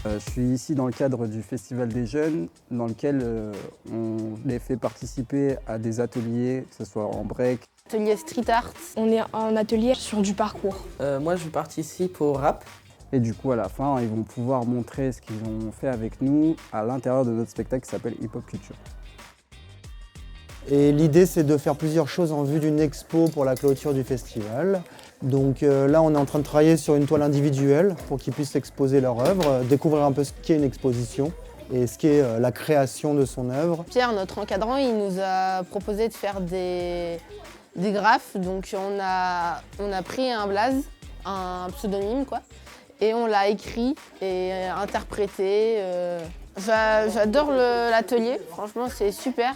Je suis ici dans le cadre du Festival des Jeunes, dans lequel on les fait participer à des ateliers, que ce soit en break. Atelier street art. On est en atelier sur du parcours. Moi, je participe au rap. Et du coup, à la fin, ils vont pouvoir montrer ce qu'ils ont fait avec nous à l'intérieur de notre spectacle qui s'appelle Hip Hop Culture. Et l'idée, c'est de faire plusieurs choses en vue d'une expo pour la clôture du festival. Donc là, on est en train de travailler sur une toile individuelle pour qu'ils puissent exposer leur œuvre, découvrir un peu ce qu'est une exposition et ce qu'est la création de son œuvre. Pierre, notre encadrant, il nous a proposé de faire des graphes. Donc on a pris un blaze, un pseudonyme quoi, et on l'a écrit et interprété. J'adore l'atelier, franchement c'est super.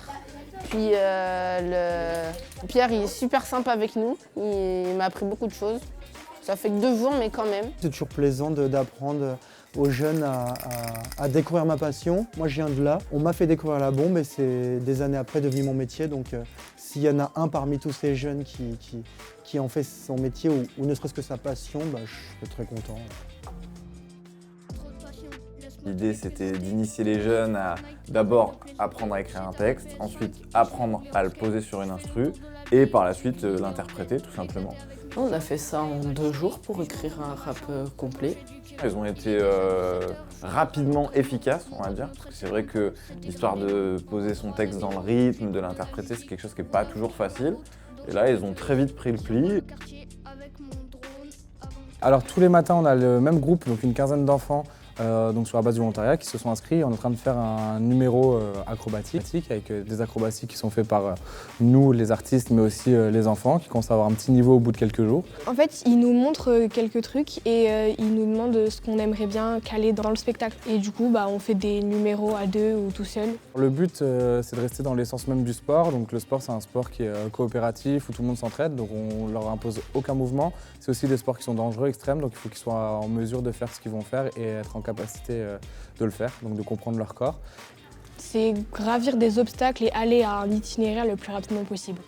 Puis Pierre il est super sympa avec nous, il m'a appris beaucoup de choses. Ça fait que 2 jours mais quand même. C'est toujours plaisant d'apprendre aux jeunes à découvrir ma passion. Moi je viens de là, on m'a fait découvrir la bombe et c'est des années après devenu mon métier. Donc s'il y en a un parmi tous ces jeunes qui en fait son métier ou ne serait-ce que sa passion, je suis très content. L'idée, c'était d'initier les jeunes à d'abord apprendre à écrire un texte, ensuite apprendre à le poser sur une instru et par la suite l'interpréter tout simplement. On a fait ça en 2 jours pour écrire un rap complet. Ils ont été rapidement efficaces, on va dire, parce que c'est vrai que l'histoire de poser son texte dans le rythme, de l'interpréter, c'est quelque chose qui n'est pas toujours facile. Et là, ils ont très vite pris le pli. Alors tous les matins, on a le même groupe, donc une quinzaine d'enfants, donc sur la base du volontariat, qui se sont inscrits. On est en train de faire un numéro acrobatique avec des acrobaties qui sont faites par nous, les artistes, mais aussi les enfants, qui commencent à avoir un petit niveau au bout de quelques jours. En fait, il nous montre quelques trucs et il nous demande ce qu'on aimerait bien caler dans le spectacle. Et du coup, on fait des numéros à 2 ou tout seul. Le but, c'est de rester dans l'essence même du sport. Donc le sport, c'est un sport qui est coopératif, où tout le monde s'entraide, donc on leur impose aucun mouvement. C'est aussi des sports qui sont dangereux, extrêmes, donc il faut qu'ils soient en mesure de faire ce qu'ils vont faire et être en capacité de le faire, donc de comprendre leur corps. C'est gravir des obstacles et aller à un itinéraire le plus rapidement possible.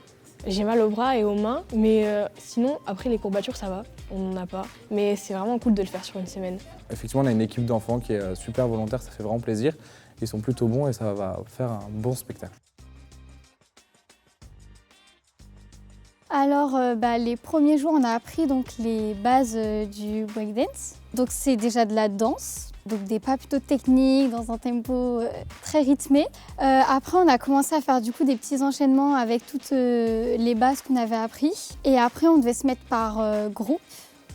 J'ai mal aux bras et aux mains, mais sinon, après les courbatures, ça va, on n'en a pas. Mais c'est vraiment cool de le faire sur une semaine. Effectivement, on a une équipe d'enfants qui est super volontaire, ça fait vraiment plaisir. Ils sont plutôt bons et ça va faire un bon spectacle. Alors, les premiers jours, on a appris donc, les bases du breakdance. Donc, c'est déjà de la danse, donc des pas plutôt techniques, dans un tempo très rythmé. Après, on a commencé à faire du coup des petits enchaînements avec toutes les bases qu'on avait appris. Et après, on devait se mettre par groupe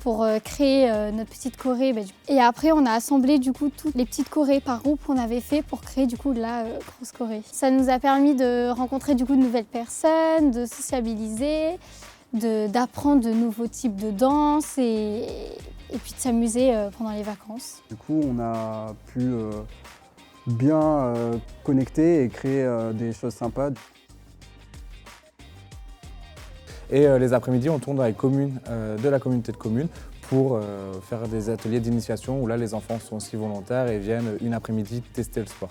pour créer notre petite choré. Et après, on a assemblé du coup toutes les petites chorés par groupe qu'on avait fait pour créer du coup la grosse choré. Ça nous a permis de rencontrer du coup de nouvelles personnes, de sociabiliser, d'apprendre de nouveaux types de danse et puis de s'amuser pendant les vacances. Du coup, on a pu bien connecter et créer des choses sympas. Et les après-midi, on tourne dans les communes de la communauté de communes pour faire des ateliers d'initiation où là, les enfants sont aussi volontaires et viennent une après-midi tester le sport.